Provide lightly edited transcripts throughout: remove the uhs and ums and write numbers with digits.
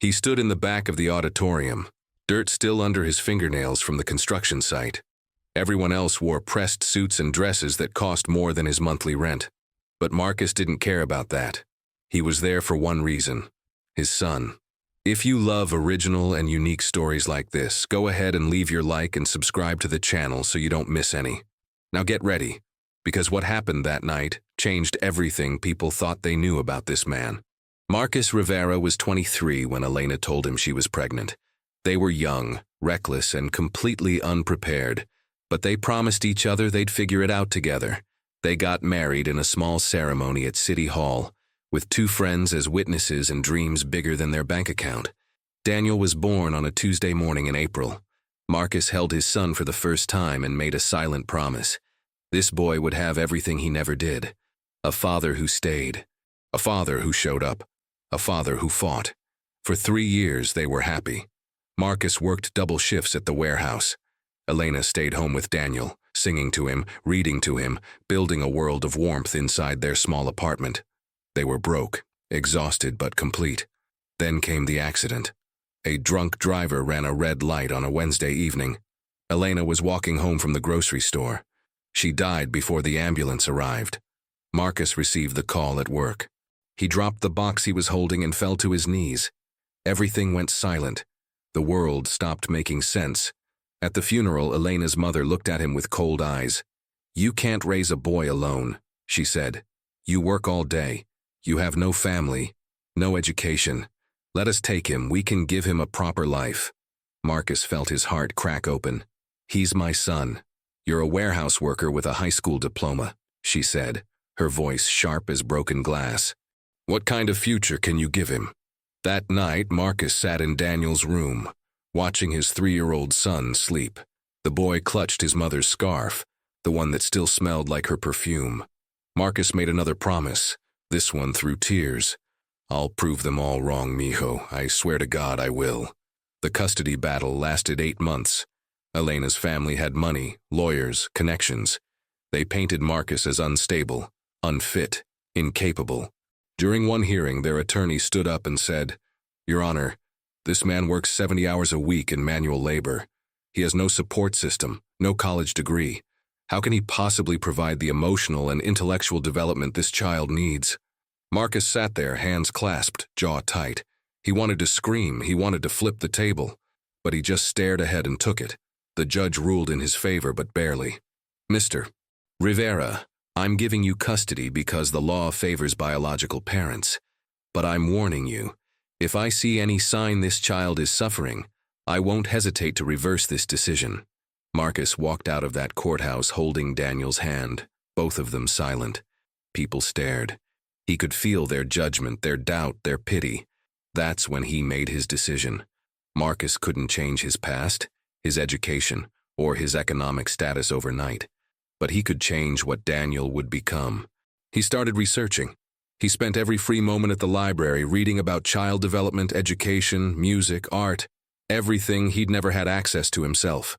He stood in the back of the auditorium, dirt still under his fingernails from the construction site. Everyone else wore pressed suits and dresses that cost more than his monthly rent. But Marcus didn't care about that. He was there for one reason: his son. If you love original and unique stories like this, go ahead and leave your like and subscribe to the channel so you don't miss any. Now get ready, because what happened that night changed everything people thought they knew about this man. Marcus Rivera was 23 when Elena told him she was pregnant. They were young, reckless, and completely unprepared, but they promised each other they'd figure it out together. They got married in a small ceremony at City Hall, with 2 friends as witnesses and dreams bigger than their bank account. Daniel was born on a Tuesday morning in April. Marcus held his son for the first time and made a silent promise. This boy would have everything he never did. A father who stayed. A father who showed up. A father who fought. For 3 years they were happy. Marcus worked double shifts at the warehouse. Elena stayed home with Daniel, singing to him, reading to him, building a world of warmth inside their small apartment. They were broke, exhausted but complete. Then came the accident. A drunk driver ran a red light on a Wednesday evening. Elena was walking home from the grocery store. She died before the ambulance arrived. Marcus received the call at work. He dropped the box he was holding and fell to his knees. Everything went silent. The world stopped making sense. At the funeral, Elena's mother looked at him with cold eyes. "You can't raise a boy alone," she said. "You work all day. You have no family, no education. Let us take him. We can give him a proper life." Marcus felt his heart crack open. "He's my son. You're a warehouse worker with a high school diploma," she said, her voice sharp as broken glass. "What kind of future can you give him?" That night, Marcus sat in Daniel's room, watching his 3-year-old son sleep. The boy clutched his mother's scarf, the one that still smelled like her perfume. Marcus made another promise, this one through tears. "I'll prove them all wrong, mijo. I swear to God I will." The custody battle lasted 8 months. Elena's family had money, lawyers, connections. They painted Marcus as unstable, unfit, incapable. During one hearing, their attorney stood up and said, "Your Honor, this man works 70 hours a week in manual labor. He has no support system, no college degree. How can he possibly provide the emotional and intellectual development this child needs?" Marcus sat there, hands clasped, jaw tight. He wanted to scream, he wanted to flip the table, but he just stared ahead and took it. The judge ruled in his favor, but barely. "Mr. Rivera, I'm giving you custody because the law favors biological parents. But I'm warning you, if I see any sign this child is suffering, I won't hesitate to reverse this decision." Marcus walked out of that courthouse holding Daniel's hand, both of them silent. People stared. He could feel their judgment, their doubt, their pity. That's when he made his decision. Marcus couldn't change his past, his education, or his economic status overnight. But he could change what Daniel would become. He started researching. He spent every free moment at the library reading about child development, education, music, art, everything he'd never had access to himself.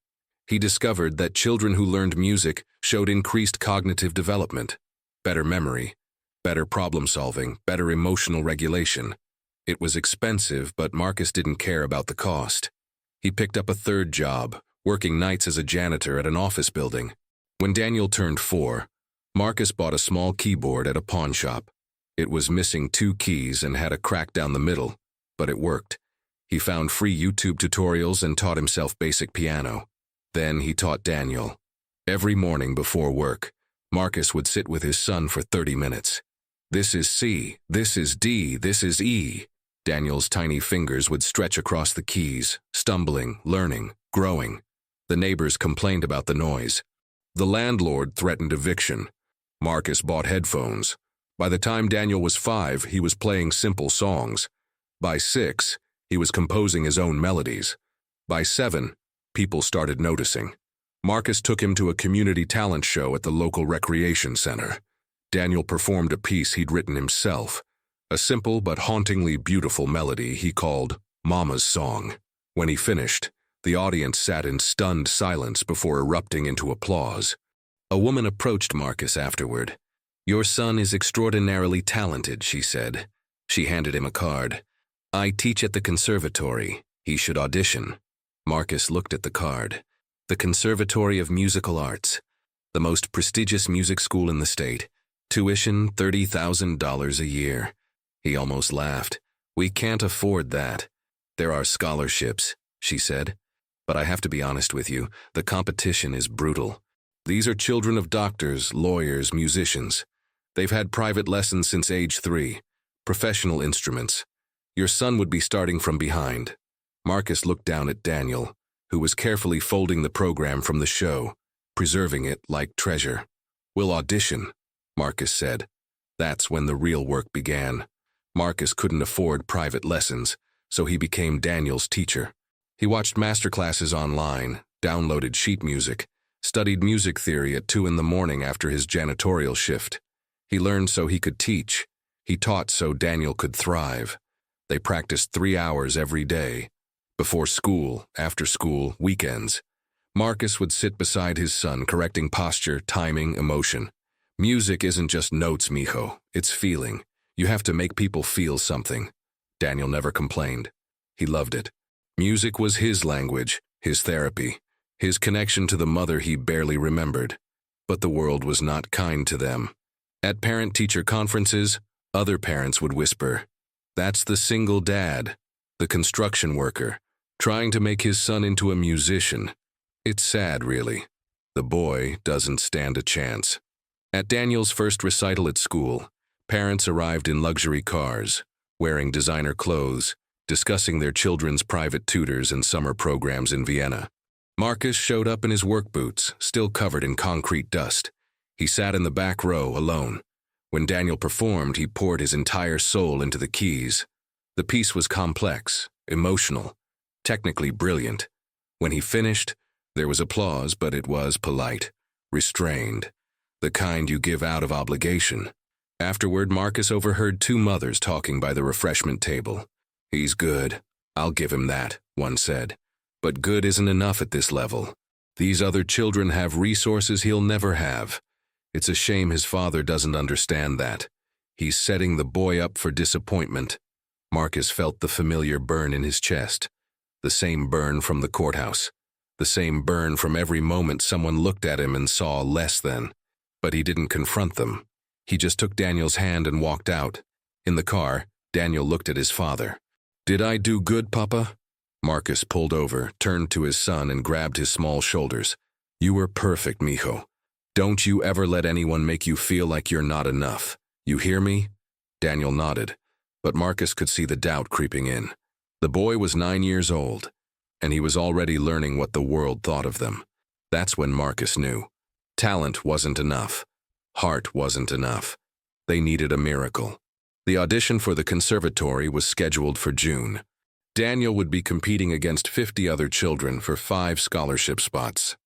He discovered that children who learned music showed increased cognitive development, better memory, better problem solving, better emotional regulation. It was expensive, but Marcus didn't care about the cost. He picked up a 3rd job, working nights as a janitor at an office building. When Daniel turned 4, Marcus bought a small keyboard at a pawn shop. It was missing 2 keys and had a crack down the middle, but it worked. He found free YouTube tutorials and taught himself basic piano. Then he taught Daniel. Every morning before work, Marcus would sit with his son for 30 minutes. "This is C, this is D, this is E." Daniel's tiny fingers would stretch across the keys, stumbling, learning, growing. The neighbors complained about the noise. The landlord threatened eviction. Marcus bought headphones. By the time Daniel was 5, he was playing simple songs. By 6, he was composing his own melodies. By 7, people started noticing. Marcus took him to a community talent show at the local recreation center. Daniel performed a piece he'd written himself, a simple but hauntingly beautiful melody he called Mama's Song. When he finished, the audience sat in stunned silence before erupting into applause. A woman approached Marcus afterward. "Your son is extraordinarily talented," she said. She handed him a card. I teach at the conservatory. He should audition. Marcus looked at the card. The Conservatory of Musical Arts, the most prestigious music school in the state. Tuition $30,000 a year. He almost laughed. We can't afford that. There are scholarships, she said. But I have to be honest with you, the competition is brutal. These are children of doctors, lawyers, musicians. They've had private lessons since age 3. Professional instruments. Your son would be starting from behind. Marcus looked down at Daniel, who was carefully folding the program from the show, preserving it like treasure. We'll audition, Marcus said. That's when the real work began. Marcus couldn't afford private lessons, so he became Daniel's teacher. He watched masterclasses online, downloaded sheet music, studied music theory at 2 in the morning after his janitorial shift. He learned so he could teach. He taught so Daniel could thrive. They practiced 3 hours every day. Before school, after school, weekends. Marcus would sit beside his son, correcting posture, timing, emotion. Music isn't just notes, mijo. It's feeling. You have to make people feel something. Daniel never complained. He loved it. Music was his language, his therapy, his connection to the mother he barely remembered. But the world was not kind to them. At parent-teacher conferences, other parents would whisper, "That's the single dad, the construction worker, trying to make his son into a musician." It's sad, really. The boy doesn't stand a chance. At Daniel's first recital at school, parents arrived in luxury cars, wearing designer clothes, discussing their children's private tutors and summer programs in Vienna. Marcus showed up in his work boots, still covered in concrete dust. He sat in the back row, alone. When Daniel performed, he poured his entire soul into the keys. The piece was complex, emotional, technically brilliant. When he finished, there was applause, but it was polite, restrained, the kind you give out of obligation. Afterward, Marcus overheard 2 mothers talking by the refreshment table. "He's good. I'll give him that," one said. "But good isn't enough at this level. These other children have resources he'll never have. It's a shame his father doesn't understand that. He's setting the boy up for disappointment." Marcus felt the familiar burn in his chest. The same burn from the courthouse. The same burn from every moment someone looked at him and saw less than. But he didn't confront them. He just took Daniel's hand and walked out. In the car, Daniel looked at his father. "Did I do good, Papa?" Marcus pulled over, turned to his son, and grabbed his small shoulders. "You were perfect, mijo. Don't you ever let anyone make you feel like you're not enough. You hear me?" Daniel nodded, but Marcus could see the doubt creeping in. The boy was 9 years old, and he was already learning what the world thought of them. That's when Marcus knew. Talent wasn't enough. Heart wasn't enough. They needed a miracle. The audition for the conservatory was scheduled for June. Daniel would be competing against 50 other children for 5 scholarship spots.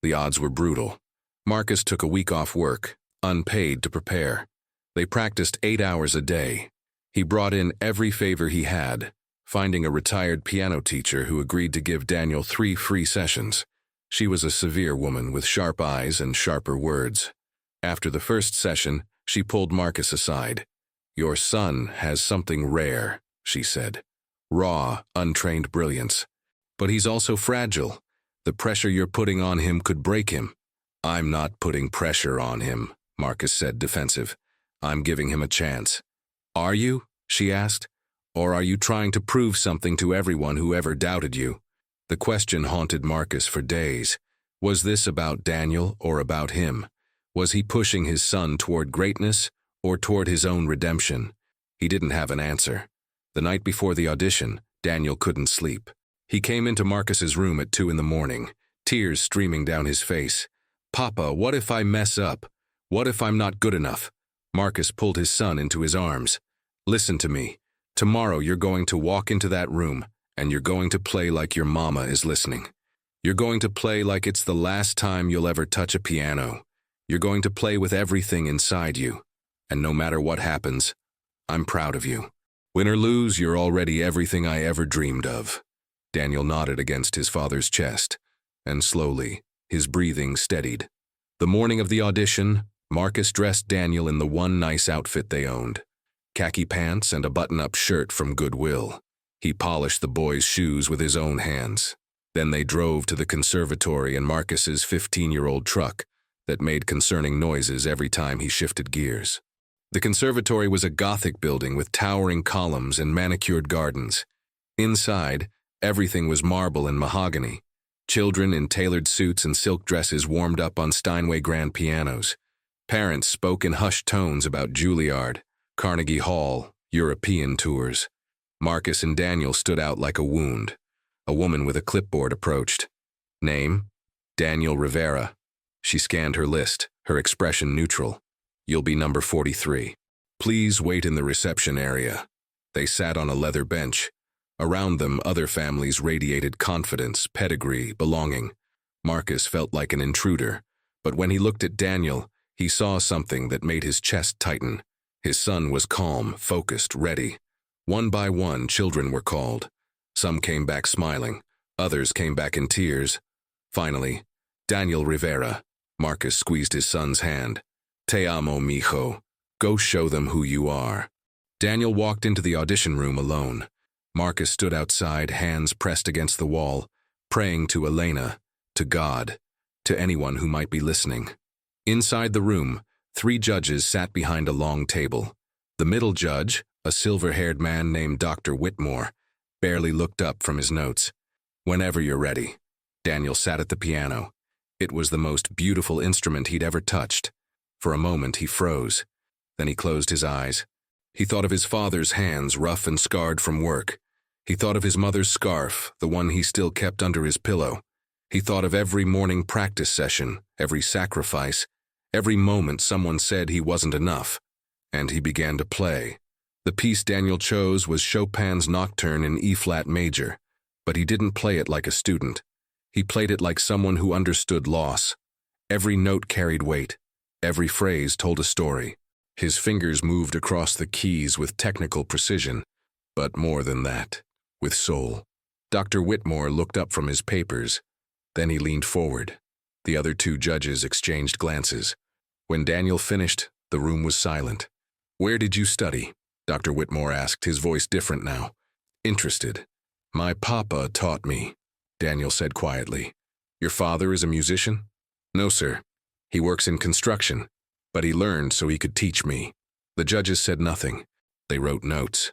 The odds were brutal. Marcus took a week off work, unpaid, to prepare. They practiced 8 hours a day. He brought in every favor he had, finding a retired piano teacher who agreed to give Daniel 3 free sessions. She was a severe woman with sharp eyes and sharper words. After the first session, she pulled Marcus aside. "Your son has something rare," she said. "Raw, untrained brilliance. But he's also fragile. The pressure you're putting on him could break him." "I'm not putting pressure on him," Marcus said, defensive. "I'm giving him a chance." "Are you?" she asked. "Or are you trying to prove something to everyone who ever doubted you?" The question haunted Marcus for days. Was this about Daniel or about him? Was he pushing his son toward greatness or toward his own redemption? He didn't have an answer. The night before the audition, Daniel couldn't sleep. He came into Marcus's room at 2 in the morning, tears streaming down his face. "Papa, what if I mess up? What if I'm not good enough?" Marcus pulled his son into his arms. "Listen to me. Tomorrow you're going to walk into that room, and you're going to play like your mama is listening. You're going to play like it's the last time you'll ever touch a piano. You're going to play with everything inside you. And no matter what happens, I'm proud of you. Win or lose, you're already everything I ever dreamed of." Daniel nodded against his father's chest, and slowly, his breathing steadied. The morning of the audition, Marcus dressed Daniel in the one nice outfit they owned. Khaki pants and a button-up shirt from Goodwill. He polished the boy's shoes with his own hands. Then they drove to the conservatory in Marcus's 15-year-old truck that made concerning noises every time he shifted gears. The conservatory was a Gothic building with towering columns and manicured gardens. Inside, everything was marble and mahogany. Children in tailored suits and silk dresses warmed up on Steinway grand pianos. Parents spoke in hushed tones about Juilliard, Carnegie Hall, European tours. Marcus and Daniel stood out like a wound. A woman with a clipboard approached. Name? Daniel Rivera. She scanned her list, her expression neutral. You'll be number 43. Please wait in the reception area. They sat on a leather bench. Around them, other families radiated confidence, pedigree, belonging. Marcus felt like an intruder, but when he looked at Daniel, he saw something that made his chest tighten. His son was calm, focused, ready. One by one, children were called. Some came back smiling. Others came back in tears. Finally, Daniel Rivera. Marcus squeezed his son's hand. Te amo, mijo. Go show them who you are. Daniel walked into the audition room alone. Marcus stood outside, hands pressed against the wall, praying to Elena, to God, to anyone who might be listening. Inside the room, 3 judges sat behind a long table. The middle judge, a silver-haired man named Dr. Whitmore, barely looked up from his notes. Whenever you're ready. Daniel sat at the piano. It was the most beautiful instrument he'd ever touched. For a moment, he froze. Then he closed his eyes. He thought of his father's hands, rough and scarred from work. He thought of his mother's scarf, the one he still kept under his pillow. He thought of every morning practice session, every sacrifice, every moment someone said he wasn't enough. And he began to play. The piece Daniel chose was Chopin's Nocturne in E-flat major, but he didn't play it like a student. He played it like someone who understood loss. Every note carried weight. Every phrase told a story. His fingers moved across the keys with technical precision, but more than that, with soul. Dr. Whitmore looked up from his papers. Then he leaned forward. The other 2 judges exchanged glances. When Daniel finished, the room was silent. Where did you study? Dr. Whitmore asked, his voice different now. Interested. My papa taught me, Daniel said quietly. Your father is a musician? No, sir. He works in construction, but he learned so he could teach me. The judges said nothing. They wrote notes.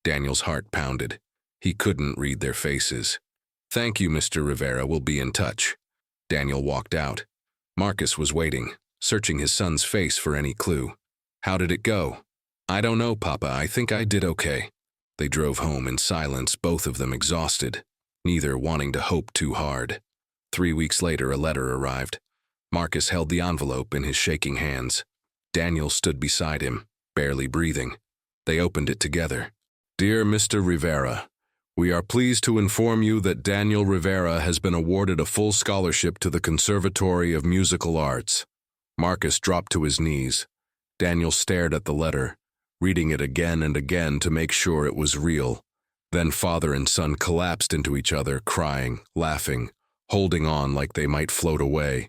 Daniel's heart pounded. He couldn't read their faces. Thank you, Mr. Rivera. We'll be in touch. Daniel walked out. Marcus was waiting, searching his son's face for any clue. How did it go? I don't know, Papa. I think I did okay. They drove home in silence, both of them exhausted, neither wanting to hope too hard. 3 weeks later, a letter arrived. Marcus held the envelope in his shaking hands. Daniel stood beside him, barely breathing. They opened it together. Dear Mr. Rivera, we are pleased to inform you that Daniel Rivera has been awarded a full scholarship to the Conservatory of Musical Arts. Marcus dropped to his knees. Daniel stared at the letter, reading it again and again to make sure it was real. Then father and son collapsed into each other, crying, laughing, holding on like they might float away.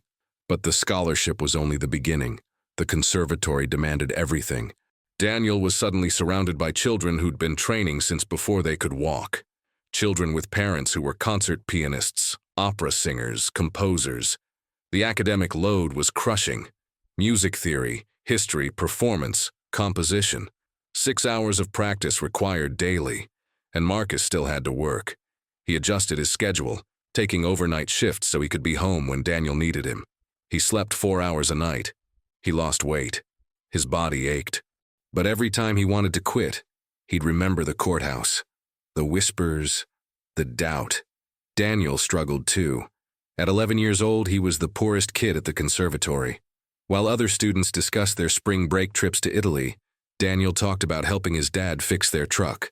But the scholarship was only the beginning. The conservatory demanded everything. Daniel was suddenly surrounded by children who'd been training since before they could walk. Children with parents who were concert pianists, opera singers, composers. The academic load was crushing. Music theory, history, performance, composition. 6 hours of practice required daily, and Marcus still had to work. He adjusted his schedule, taking overnight shifts so he could be home when Daniel needed him. He slept 4 hours a night. He lost weight. His body ached. But every time he wanted to quit, he'd remember the courthouse, the whispers, the doubt. Daniel struggled too. At 11 years old, he was the poorest kid at the conservatory. While other students discussed their spring break trips to Italy, Daniel talked about helping his dad fix their truck.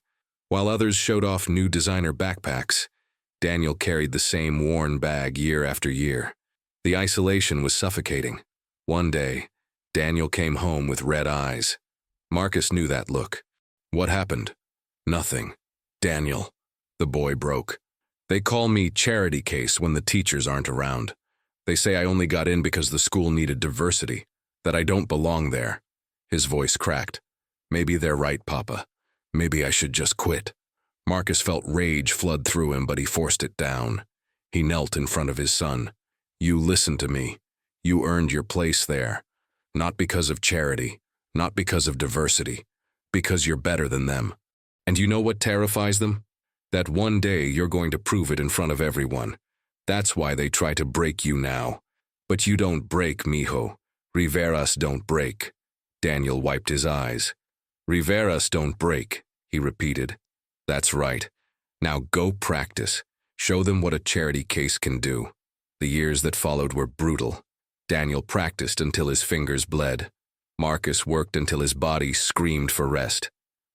While others showed off new designer backpacks, Daniel carried the same worn bag year after year. The isolation was suffocating. One day, Daniel came home with red eyes. Marcus knew that look. What happened? Nothing. Daniel. The boy broke. They call me charity case when the teachers aren't around. They say I only got in because the school needed diversity, that I don't belong there. His voice cracked. Maybe they're right, Papa. Maybe I should just quit. Marcus felt rage flood through him, but he forced it down. He knelt in front of his son. You listen to me. You earned your place there. Not because of charity, not because of diversity, because you're better than them. And you know what terrifies them? That one day you're going to prove it in front of everyone. That's why they try to break you now. But you don't break, mijo. Riveras don't break. Daniel wiped his eyes. Riveras don't break, he repeated. That's right. Now go practice. Show them what a charity case can do. The years that followed were brutal. Daniel practiced until his fingers bled. Marcus worked until his body screamed for rest.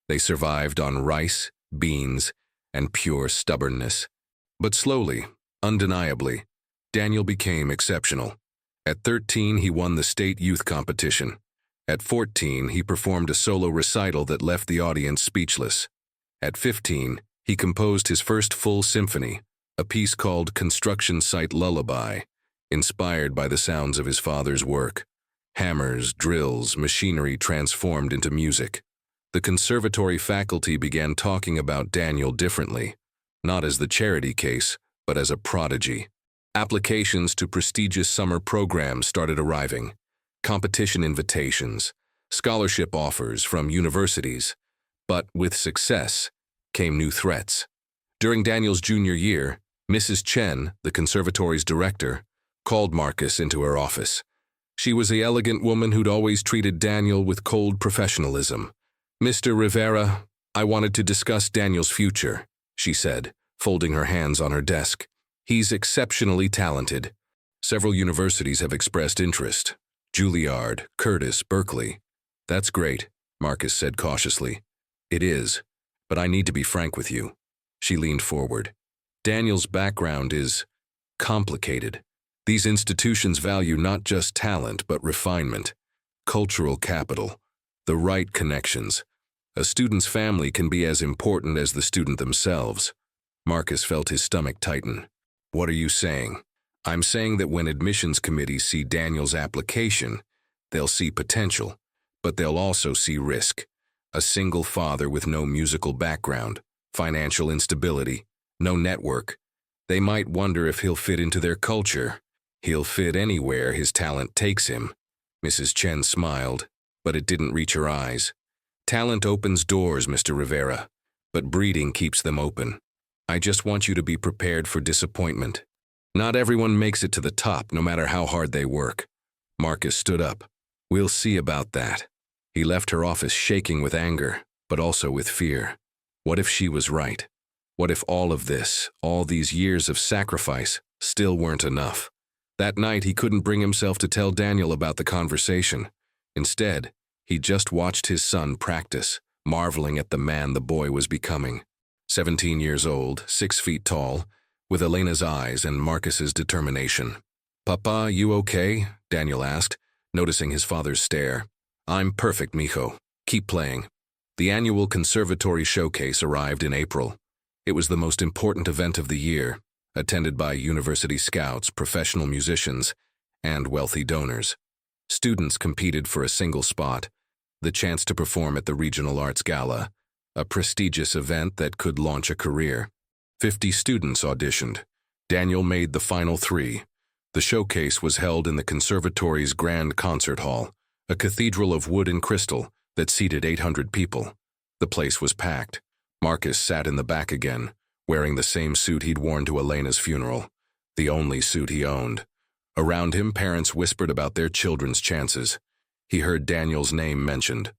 They survived on rice, beans, and pure stubbornness. But slowly, undeniably, Daniel became exceptional. At 13, he won the state youth competition. At 14, he performed a solo recital that left the audience speechless. At 15, he composed his first full symphony, a piece called Construction Site Lullaby, inspired by the sounds of his father's work. Hammers, drills, machinery transformed into music. The conservatory faculty began talking about Daniel differently, not as the charity case, but as a prodigy. Applications to prestigious summer programs started arriving. Competition invitations, scholarship offers from universities. But with success came new threats. During Daniel's junior year, Mrs. Chen, the conservatory's director, called Marcus into her office. She was the elegant woman who'd always treated Daniel with cold professionalism. Mr. Rivera, I wanted to discuss Daniel's future, she said, folding her hands on her desk. He's exceptionally talented. Several universities have expressed interest. Juilliard, Curtis, Berkeley. That's great, Marcus said cautiously. It is, but I need to be frank with you. She leaned forward. Daniel's background is complicated. These institutions value not just talent, but refinement, cultural capital, the right connections. A student's family can be as important as the student themselves. Marcus felt his stomach tighten. What are you saying? I'm saying that when admissions committees see Daniel's application, they'll see potential, but they'll also see risk. A single father with no musical background, financial instability, no network. They might wonder if he'll fit into their culture. He'll fit anywhere his talent takes him. Mrs. Chen smiled, but it didn't reach her eyes. Talent opens doors, Mr. Rivera, but breeding keeps them open. I just want you to be prepared for disappointment. Not everyone makes it to the top, no matter how hard they work. Marcus stood up. We'll see about that. He left her office shaking with anger, but also with fear. What if she was right? What if all of this, all these years of sacrifice, still weren't enough? That night, he couldn't bring himself to tell Daniel about the conversation. Instead, he just watched his son practice, marveling at the man the boy was becoming. 17 years old, 6 feet tall, with Elena's eyes and Marcus's determination. Papa, you okay? Daniel asked, noticing his father's stare. I'm perfect, mijo. Keep playing. The annual conservatory showcase arrived in April. It was the most important event of the year, attended by university scouts, professional musicians, and wealthy donors. Students competed for a single spot, the chance to perform at the Regional Arts Gala, a prestigious event that could launch a career. 50 students auditioned. Daniel made the final 3. The showcase was held in the conservatory's grand concert hall, a cathedral of wood and crystal that seated 800 people. The place was packed. Marcus sat in the back again, wearing the same suit he'd worn to Elena's funeral, the only suit he owned. Around him, parents whispered about their children's chances. He heard Daniel's name mentioned.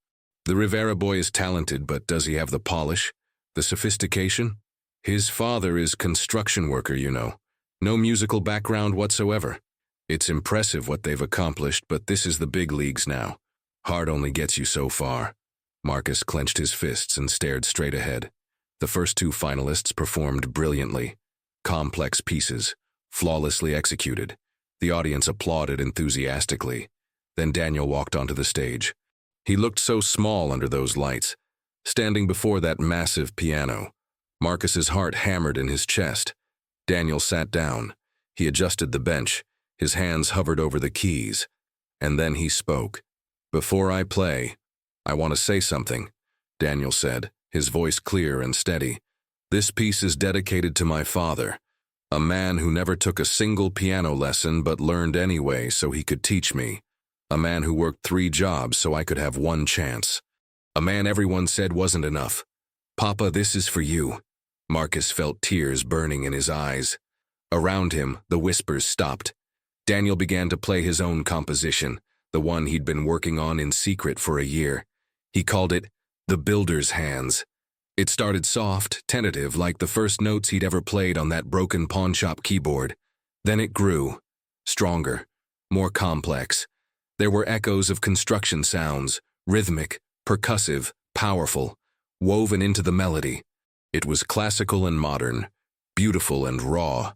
The Rivera boy is talented, but does he have the polish, the sophistication? His father is construction worker, you know. No musical background whatsoever. It's impressive what they've accomplished, but this is the big leagues now. Hard only gets you so far. Marcus clenched his fists and stared straight ahead. The first 2 finalists performed brilliantly. Complex pieces, flawlessly executed. The audience applauded enthusiastically. Then Daniel walked onto the stage. He looked so small under those lights, standing before that massive piano. Marcus's heart hammered in his chest. Daniel sat down. He adjusted the bench. His hands hovered over the keys. And then he spoke. Before I play, I want to say something, Daniel said, his voice clear and steady. This piece is dedicated to my father, a man who never took a single piano lesson but learned anyway so he could teach me. A man who worked 3 jobs so I could have one chance. A man everyone said wasn't enough. Papa, this is for you. Marcus felt tears burning in his eyes. Around him, the whispers stopped. Daniel began to play his own composition, the one he'd been working on in secret for a year. He called it The Builder's Hands. It started soft, tentative, like the first notes he'd ever played on that broken pawnshop keyboard. Then it grew, stronger, more complex. There were echoes of construction sounds, rhythmic, percussive, powerful, woven into the melody. It was classical and modern, beautiful and raw,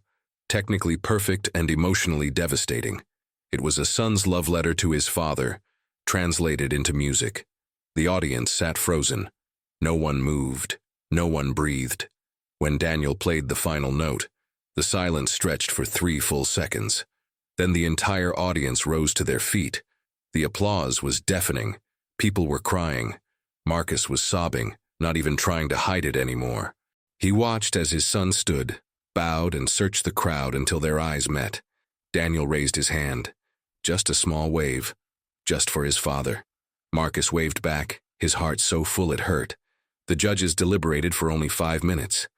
technically perfect and emotionally devastating. It was a son's love letter to his father, translated into music. The audience sat frozen. No one moved. No one breathed. When Daniel played the final note, the silence stretched for 3 full seconds. Then the entire audience rose to their feet. The applause was deafening. People were crying. Marcus was sobbing, not even trying to hide it anymore. He watched as his son stood, bowed and searched the crowd until their eyes met. Daniel raised his hand. Just a small wave. Just for his father. Marcus waved back, his heart so full it hurt. The judges deliberated for only 5 minutes.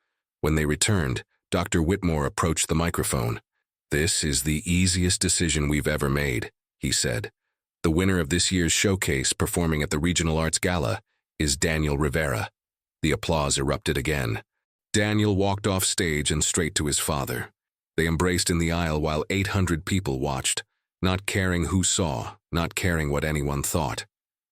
When they returned, Dr. Whitmore approached the microphone. "This is the easiest decision we've ever made," he said. "The winner of this year's showcase performing at the Regional Arts Gala is Daniel Rivera." The applause erupted again. Daniel walked off stage and straight to his father. They embraced in the aisle while 800 people watched, not caring who saw, not caring what anyone thought.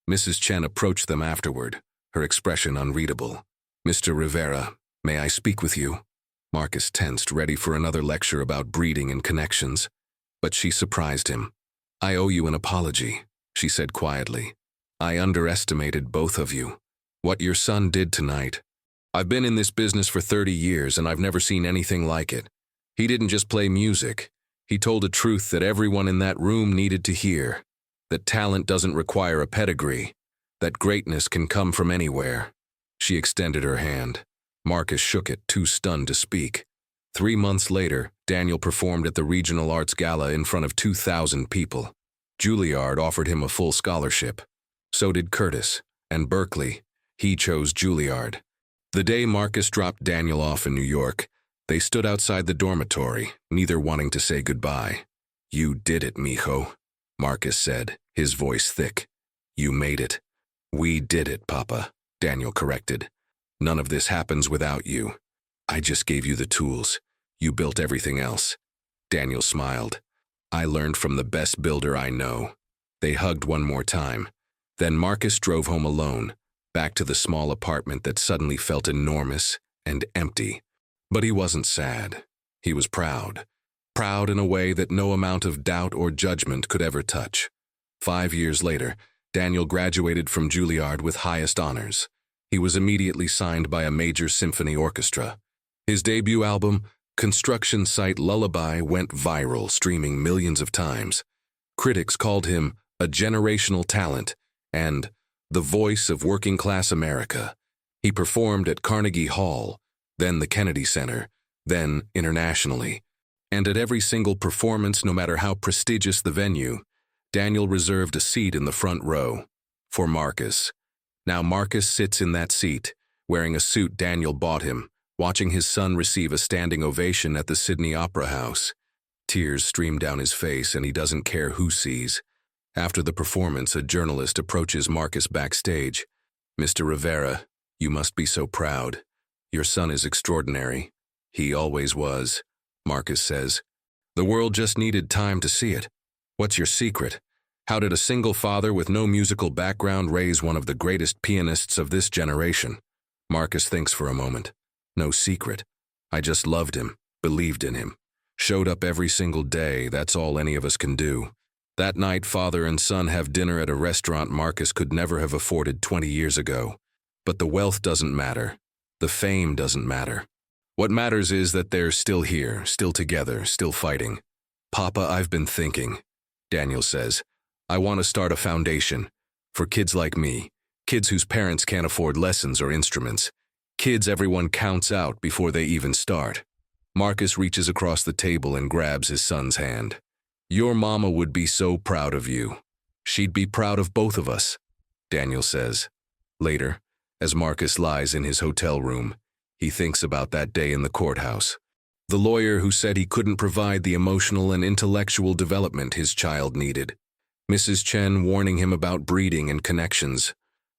Mrs. Chen approached them afterward, her expression unreadable. "Mr. Rivera, may I speak with you?" Marcus tensed, ready for another lecture about breeding and connections. But she surprised him. "I owe you an apology," she said quietly. "I underestimated both of you. What your son did tonight. I've been in this business for 30 years and I've never seen anything like it. He didn't just play music. He told a truth that everyone in that room needed to hear. That talent doesn't require a pedigree. That greatness can come from anywhere." She extended her hand. Marcus shook it, too stunned to speak. 3 months later, Daniel performed at the Regional Arts Gala in front of 2,000 people. Juilliard offered him a full scholarship. So did Curtis, and Berkeley. He chose Juilliard. The day Marcus dropped Daniel off in New York, they stood outside the dormitory, neither wanting to say goodbye. "You did it, mijo," Marcus said, his voice thick. "You made it." "We did it, Papa," Daniel corrected. "None of this happens without you. I just gave you the tools. You built everything else." Daniel smiled. "I learned from the best builder I know." They hugged one more time. Then Marcus drove home alone, back to the small apartment that suddenly felt enormous and empty. But he wasn't sad. He was proud. Proud in a way that no amount of doubt or judgment could ever touch. 5 years later, Daniel graduated from Juilliard with highest honors. He was immediately signed by a major symphony orchestra. His debut album, Construction Site Lullaby, went viral, streaming millions of times. Critics called him a generational talent and the voice of working-class America. He performed at Carnegie Hall, then the Kennedy Center, then internationally. And at every single performance, no matter how prestigious the venue, Daniel reserved a seat in the front row for Marcus. Now Marcus sits in that seat, wearing a suit Daniel bought him, watching his son receive a standing ovation at the Sydney Opera House. Tears stream down his face and he doesn't care who sees. After the performance, a journalist approaches Marcus backstage. "Mr. Rivera, you must be so proud. Your son is extraordinary." "He always was," Marcus says. "The world just needed time to see it." "What's your secret? How did a single father with no musical background raise one of the greatest pianists of this generation?" Marcus thinks for a moment. "No secret. I just loved him, believed in him. Showed up every single day, that's all any of us can do." That night, father and son have dinner at a restaurant Marcus could never have afforded 20 years ago. But the wealth doesn't matter. The fame doesn't matter. What matters is that they're still here, still together, still fighting. "Papa, I've been thinking," Daniel says. "I want to start a foundation for kids like me, kids whose parents can't afford lessons or instruments. Kids, everyone counts out before they even start. Marcus reaches across the table and grabs his son's hand. Your mama would be so proud of you. She'd be proud of both of us, Daniel says. Later, as Marcus lies in his hotel room, he thinks about that day in the courthouse. The lawyer who said he couldn't provide the emotional and intellectual development his child needed. Mrs. Chen warning him about breeding and connections.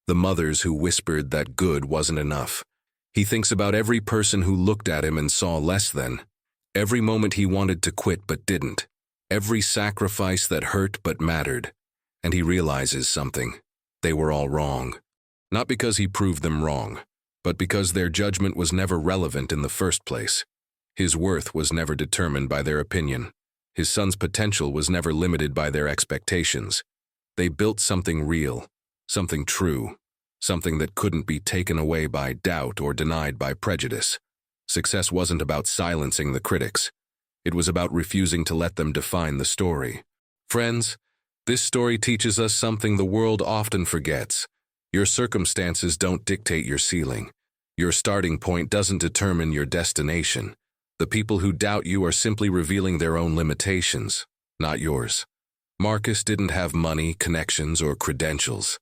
The mothers who whispered that good wasn't enough. He thinks about every person who looked at him and saw less than. Every moment he wanted to quit but didn't. Every sacrifice that hurt but mattered. And he realizes something. They were all wrong. Not because he proved them wrong, but because their judgment was never relevant in the first place. His worth was never determined by their opinion. His son's potential was never limited by their expectations. They built something real, something true, something that couldn't be taken away by doubt or denied by prejudice. Success wasn't about silencing the critics. It was about refusing to let them define the story. Friends, this story teaches us something the world often forgets. Your circumstances don't dictate your ceiling. Your starting point doesn't determine your destination. The people who doubt you are simply revealing their own limitations, not yours. Marcus didn't have money, connections, or credentials,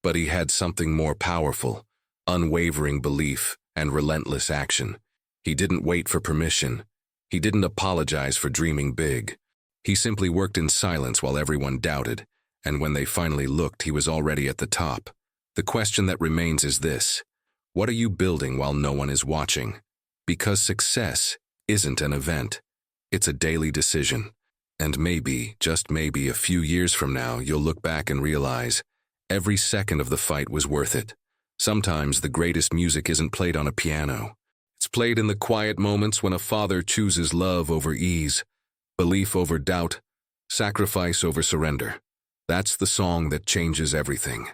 but he had something more powerful, unwavering belief and relentless action. He didn't wait for permission. He didn't apologize for dreaming big. He simply worked in silence while everyone doubted, and when they finally looked, he was already at the top. The question that remains is this: what are you building while no one is watching? Because success isn't an event. It's a daily decision. And maybe, just maybe, a few years from now, you'll look back and realize every second of the fight was worth it. Sometimes the greatest music isn't played on a piano. It's played in the quiet moments when a father chooses love over ease, belief over doubt, sacrifice over surrender. That's the song that changes everything.